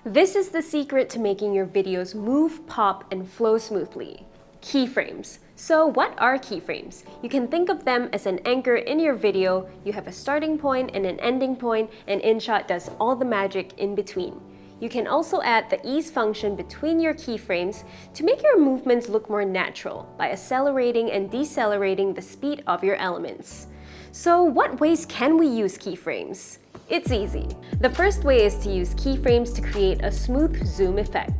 This is the secret to making your videos move, pop, and flow smoothly. Keyframes. So what are keyframes? You can think of them as an anchor in your video. You have a starting point and an ending point, and InShot does all the magic in between. You can also add the ease function between your keyframes to make your movements look more natural by accelerating and decelerating the speed of your elements. So what ways can we use keyframes? It's easy. The first way is to use keyframes to create a smooth zoom effect.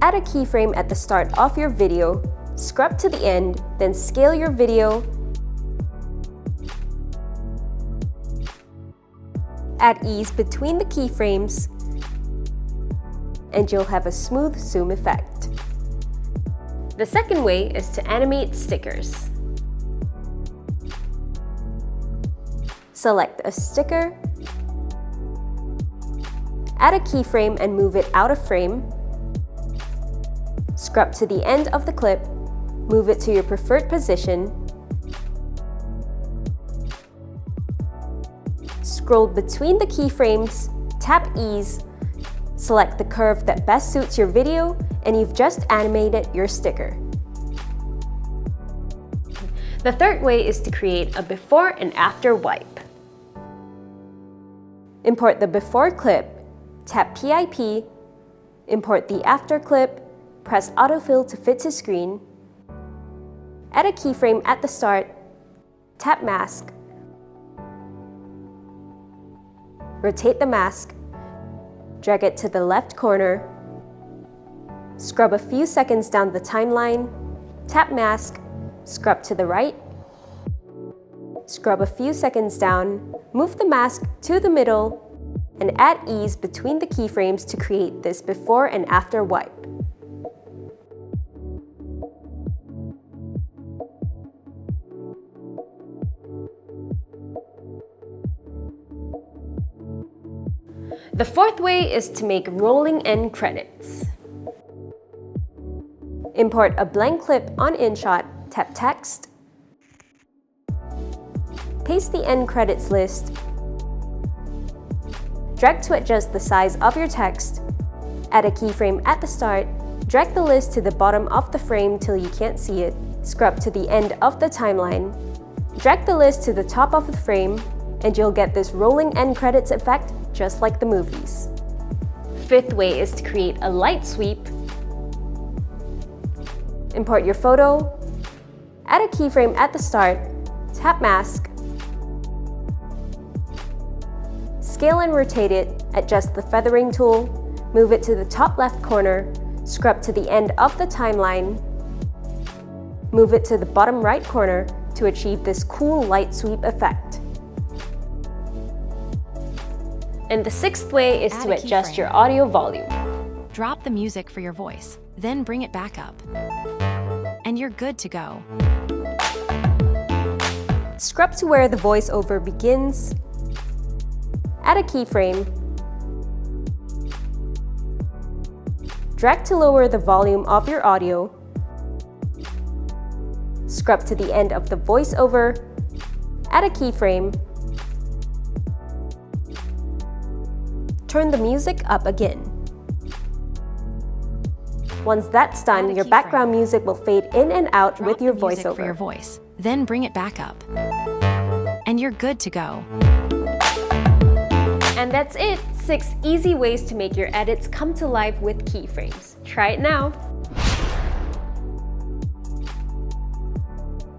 Add a keyframe at the start of your video, scrub to the end, then scale your video. Add ease between the keyframes, and you'll have a smooth zoom effect. The second way is to animate stickers. Select a sticker, add a keyframe and move it out of frame. Scrub to the end of the clip, move it to your preferred position. Scroll between the keyframes, tap ease, select the curve that best suits your video, and you've just animated your sticker. The third way is to create a before and after wipe. Import the before clip, tap PIP, import the after clip, press autofill to fit to screen, add a keyframe at the start, tap mask, rotate the mask, drag it to the left corner, scrub a few seconds down the timeline, tap mask, scrub to the right, scrub a few seconds down, move the mask to the middle, and add ease between the keyframes to create this before and after wipe. The fourth way is to make rolling end credits. Import a blank clip on InShot, tap text, paste the end credits list, drag to adjust the size of your text, add a keyframe at the start, drag the list to the bottom of the frame till you can't see it, scrub to the end of the timeline, drag the list to the top of the frame, and you'll get this rolling end credits effect just like the movies. Fifth way is to create a light sweep. Import your photo, add a keyframe at the start, tap mask, scale and rotate it, adjust the feathering tool, move it to the top left corner, scrub to the end of the timeline, move it to the bottom right corner to achieve this cool light sweep effect. And the sixth way is to adjust your audio volume. Drop the music for your voice, then bring it back up. And you're good to go. Scrub to where the voiceover begins, add a keyframe, drag to lower the volume of your audio, scrub to the end of the voiceover, add a keyframe, turn the music up again. Once that's done, your background music will fade in and out with your voiceover. For your voice, then bring it back up. And you're good to go. And that's it! 6 easy ways to make your edits come to life with keyframes. Try it now!